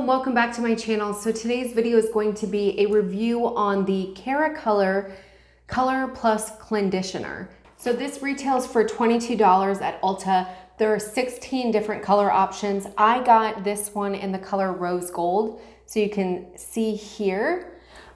and welcome back to my channel. So today's video is going to be a review on the Keracolor Color Plus Clenditioner. So this retails for $22 at Ulta. There are 16 different color options. I got this one in the color Rose Gold, so you can see here.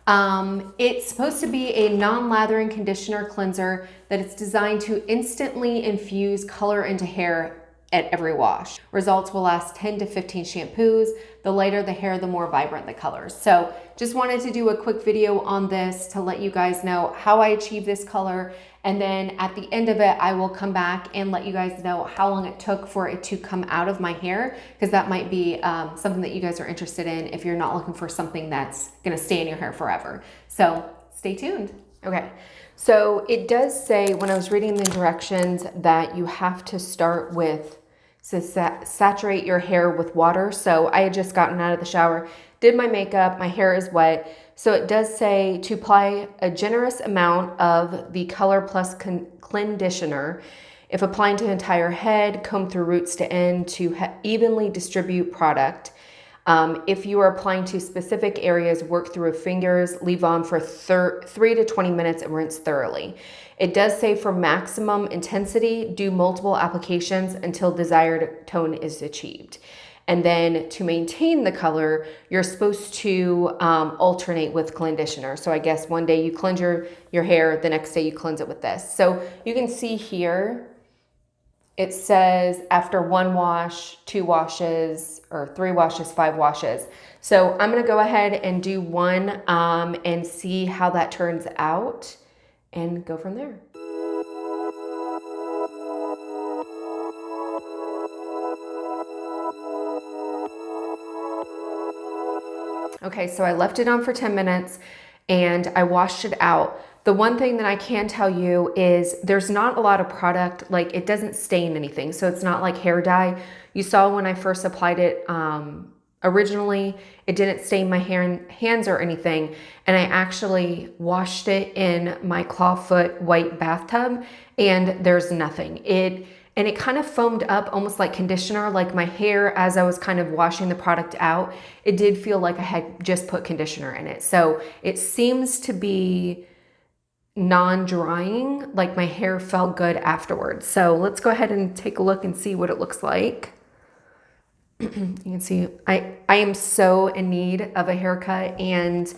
It's supposed to be a non-lathering conditioner cleanser that is designed to instantly infuse color into hair at every wash. Results will last 10 to 15 shampoos. The lighter the hair, the more vibrant the colors. So just wanted to do a quick video on this to let you guys know how I achieve this color. And then at the end of it, I will come back and let you guys know how long it took for it to come out of my hair, because that might be something that you guys are interested in if you're not looking for something that's gonna stay in your hair forever. So stay tuned. Okay, so it does say when I was reading the directions that you have to start with saturate your hair with water. So I had just gotten out of the shower, did my makeup, my hair is wet. So it does say to apply a generous amount of the Color Plus Clenditioner. If applying to the entire head, comb through roots to end to evenly distribute product. If you are applying to specific areas, work through fingers, leave on for 3 to 20 minutes and rinse thoroughly. It does say for maximum intensity, do multiple applications until desired tone is achieved. And then to maintain the color, you're supposed to alternate with Clenditioner. So I guess one day you cleanse your hair, the next day you cleanse it with this. So you can see here, it says after 1 wash, 2 washes, or 3 washes, 5 washes. So I'm gonna go ahead and do one and see how that turns out and go from there. Okay, so I left it on for 10 minutes and I washed it out. The one thing that I can tell you is there's not a lot of product, like it doesn't stain anything. So it's not like hair dye. You saw when I first applied it originally, it didn't stain my hands or anything. And I actually washed it in my clawfoot white bathtub and there's nothing. And it kind of foamed up almost like conditioner, like my hair as I was kind of washing the product out, it did feel like I had just put conditioner in it. So it seems to be non-drying, like my hair felt good afterwards. So let's go ahead and take a look and see what it looks like. You can see I am so in need of a haircut and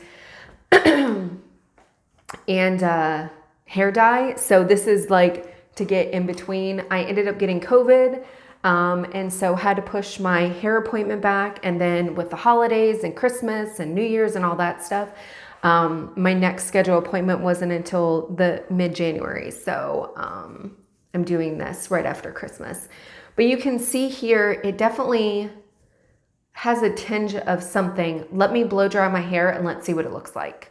hair dye. So this is like to get in between. I ended up getting COVID and so had to push my hair appointment back, and then with the holidays and Christmas and New Year's and all that stuff, my next scheduled appointment wasn't until the mid-January. So I'm doing this right after Christmas. But you can see here, it definitely has a tinge of something. Let me blow dry my hair and let's see what it looks like.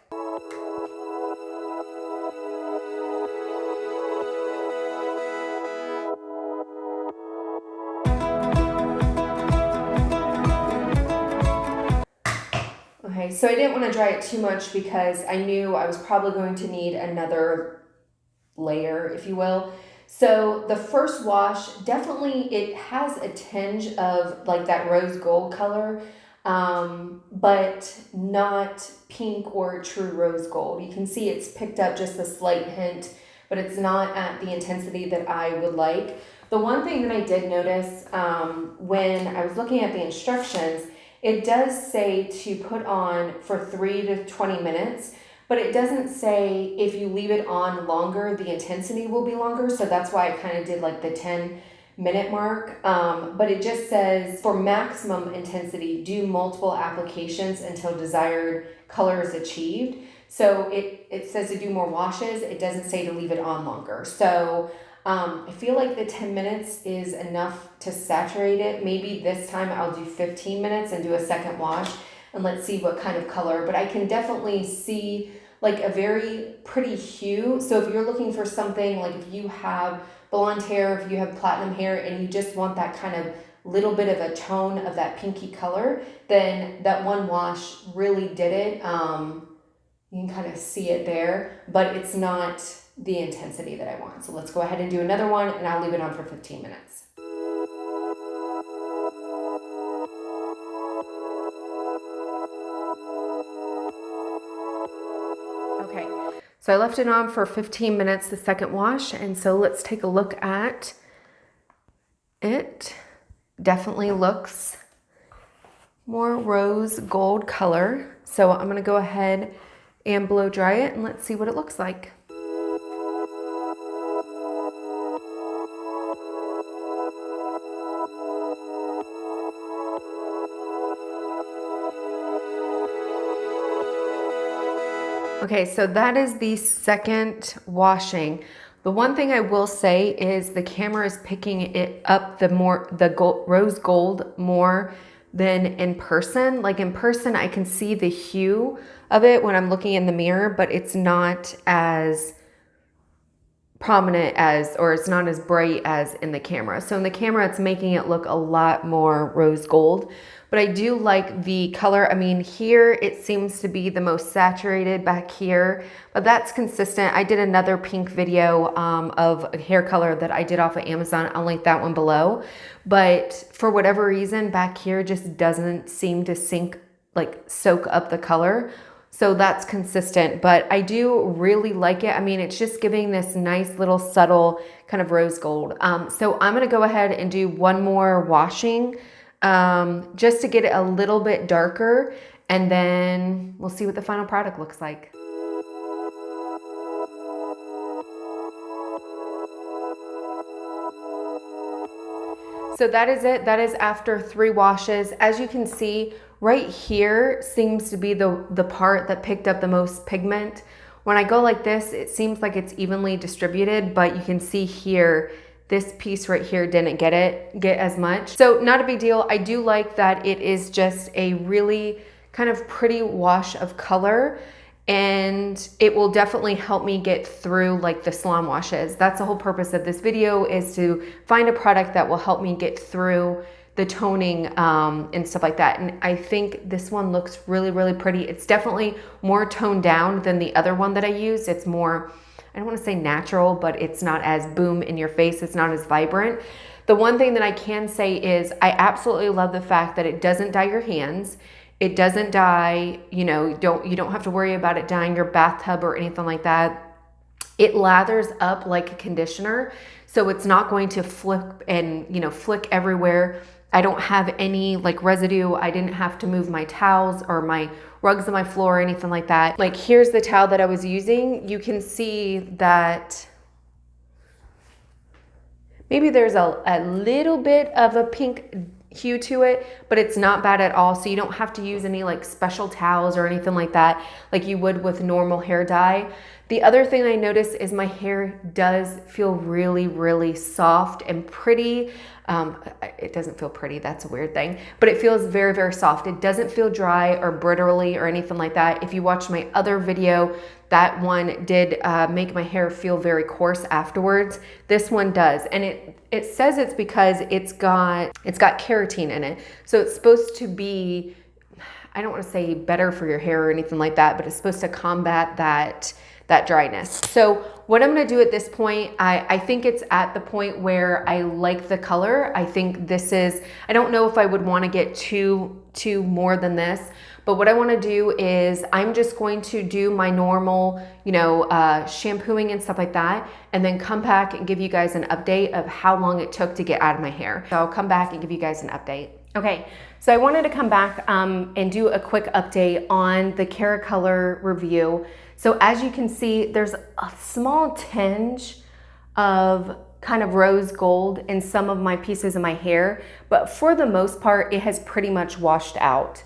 Okay, so I didn't want to dry it too much because I knew I was probably going to need another layer, if you will. So the first wash, definitely it has a tinge of like that rose gold color, but not pink or true rose gold. You can see it's picked up just a slight hint, but it's not at the intensity that I would like. The one thing that I did notice when I was looking at the instructions, it does say to put on for 3 to 20 minutes. But it doesn't say if you leave it on longer, the intensity will be longer. So that's why I kind of did like the 10-minute mark. But it just says for maximum intensity, do multiple applications until desired color is achieved. So it says to do more washes. It doesn't say to leave it on longer. So I feel like the 10 minutes is enough to saturate it. Maybe this time I'll do 15 minutes and do a second wash. And let's see what kind of color. But I can definitely see like a very pretty hue. So if you're looking for something, like if you have blonde hair, if you have platinum hair, and you just want that kind of little bit of a tone of that pinky color, then that one wash really did it. You can kind of see it there, but it's not the intensity that I want. So let's go ahead and do another one, and I'll leave it on for 15 minutes. So I left it on for 15 minutes, the second wash, and so let's take a look at it. Definitely looks more rose gold color. So I'm gonna go ahead and blow dry it and let's see what it looks like. Okay, so that is the second washing. The one thing I will say is the camera is picking it up rose gold more than in person. Like in person, I can see the hue of it when I'm looking in the mirror, but it's not as prominent as, or it's not as bright as in the camera. So in the camera, it's making it look a lot more rose gold. But I do like the color. I mean, here it seems to be the most saturated back here, but that's consistent. I did another pink video of a hair color that I did off of Amazon. I'll link that one below. But for whatever reason, back here just doesn't seem to soak up the color. So that's consistent, but I do really like it. I mean, it's just giving this nice little subtle kind of rose gold. So I'm gonna go ahead and do one more washing just to get it a little bit darker, and then we'll see what the final product looks like. So that is it. That is after 3 washes. As you can see, right here seems to be the part that picked up the most pigment. When I go like this, it seems like it's evenly distributed, but you can see here, this piece right here didn't get as much. So not a big deal. I do like that it is just a really kind of pretty wash of color, and it will definitely help me get through like the salon washes. That's the whole purpose of this video, is to find a product that will help me get through the toning and stuff like that. And I think this one looks really, really pretty. It's definitely more toned down than the other one that I used. It's more, I don't want to say natural, but it's not as boom in your face. It's not as vibrant. The one thing that I can say is I absolutely love the fact that it doesn't dye your hands. It doesn't dye, you know, you don't have to worry about it dyeing your bathtub or anything like that. It lathers up like a conditioner, so it's not going to flip and, you know, flick everywhere. I don't have any like residue. I didn't have to move my towels or my rugs on my floor or anything like that. Like here's the towel that I was using. You can see that maybe there's a little bit of a pink hue to it, but it's not bad at all. So you don't have to use any like special towels or anything like that like you would with normal hair dye. The other thing I noticed is my hair does feel really, really soft and pretty. It doesn't feel pretty, that's a weird thing, but it feels very, very soft. It doesn't feel dry or brittly or anything like that. If you watch my other video, that one did make my hair feel very coarse afterwards. This one does, and it says it's because it's got keratin in it. So it's supposed to be, I don't want to say better for your hair or anything like that, but it's supposed to combat that dryness. So what I'm going to do at this point, I think it's at the point where I like the color. I think this is, I don't know if I would want to get too more than this, but what I want to do is I'm just going to do my normal, you know, shampooing and stuff like that, and then come back and give you guys an update of how long it took to get out of my hair. So I'll come back and give you guys an update. Okay, so I wanted to come back and do a quick update on the Keracolor review. So as you can see, there's a small tinge of kind of rose gold in some of my pieces of my hair, but for the most part, it has pretty much washed out.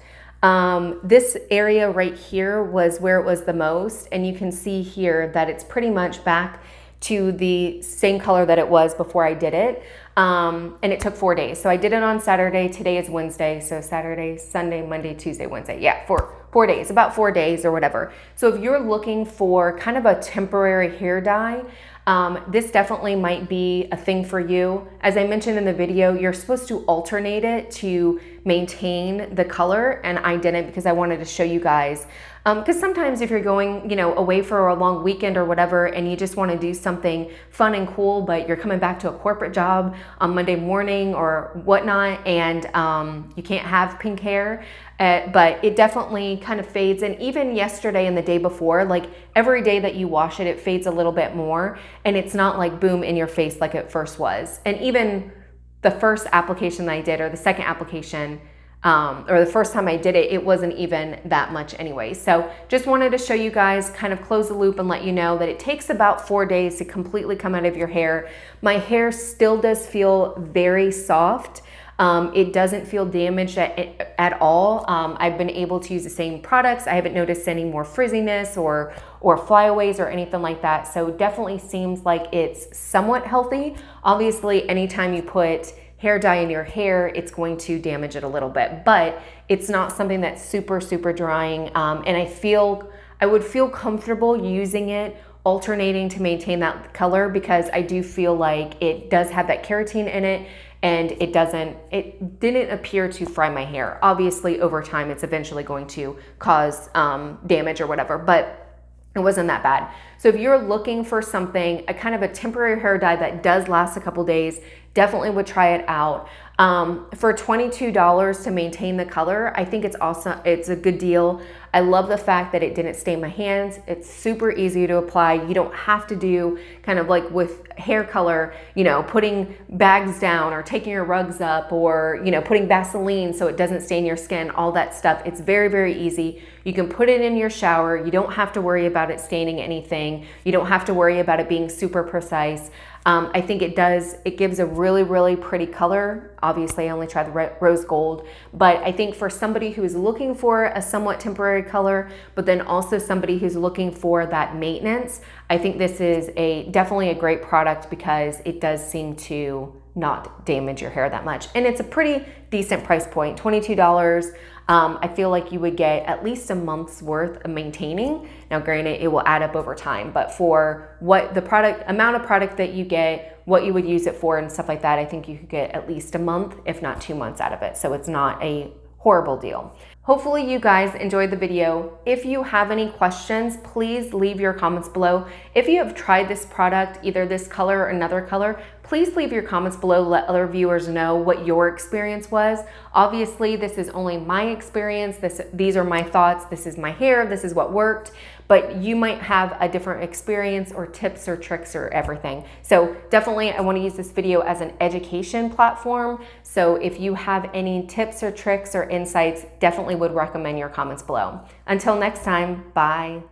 This area right here was where it was the most, and you can see here that it's pretty much back to the same color that it was before I did it. And it took 4 days. So I did it on Saturday. Today is Wednesday. So Saturday, Sunday, Monday, Tuesday, Wednesday. Yeah, 4 days, about 4 days or whatever. So if you're looking for kind of a temporary hair dye, this definitely might be a thing for you. As I mentioned in the video, you're supposed to alternate it to maintain the color, and I didn't because I wanted to show you guys Because sometimes if you're going, you know, away for a long weekend or whatever, and you just want to do something fun and cool, but you're coming back to a corporate job on Monday morning or whatnot, and you can't have pink hair, but it definitely kind of fades. And even yesterday and the day before, like every day that you wash it, it fades a little bit more, and it's not like boom in your face like it first was. And even the first application that I did, or the second application, or the first time I did it, it wasn't even that much anyway. So just wanted to show you guys, kind of close the loop and let you know that it takes about 4 days to completely come out of your hair. My hair still does feel very soft. It doesn't feel damaged at all. I've been able to use the same products. I haven't noticed any more frizziness or flyaways or anything like that. So definitely seems like it's somewhat healthy. Obviously, anytime you put hair dye in your hair, it's going to damage it a little bit, but it's not something that's super, super drying. And I would feel comfortable using it alternating to maintain that color, because I do feel like it does have that keratin in it, and it didn't appear to fry my hair. Obviously, over time, it's eventually going to cause damage or whatever, but it wasn't that bad. So if you're looking for something, a kind of a temporary hair dye that does last a couple days, definitely would try it out. For $22 to maintain the color, I think it's awesome. It's a good deal. I love the fact that it didn't stain my hands. It's super easy to apply. You don't have to do kind of like with hair color, you know, putting bags down or taking your rugs up, or, you know, putting Vaseline so it doesn't stain your skin, all that stuff. It's very, very easy. You can put it in your shower. You don't have to worry about it staining anything. You don't have to worry about it being super precise. I think it gives a really, really pretty color. Obviously, I only tried the rose gold, but I think for somebody who is looking for a somewhat temporary color, but then also somebody who's looking for that maintenance, I think this is definitely a great product, because it does seem to not damage your hair that much. And it's a pretty decent price point, $22. I feel like you would get at least a month's worth of maintaining. Now, granted, it will add up over time, but for what the amount of product that you get, what you would use it for and stuff like that, I think you could get at least a month, if not 2 months out of it. So it's not a horrible deal. Hopefully you guys enjoyed the video. If you have any questions, please leave your comments below. If you have tried this product, either this color or another color, please leave your comments below. Let other viewers know what your experience was. Obviously, this is only my experience. These are my thoughts. This is my hair. This is what worked. But you might have a different experience or tips or tricks or everything. So definitely, I want to use this video as an education platform. So if you have any tips or tricks or insights, definitely would recommend your comments below. Until next time, bye.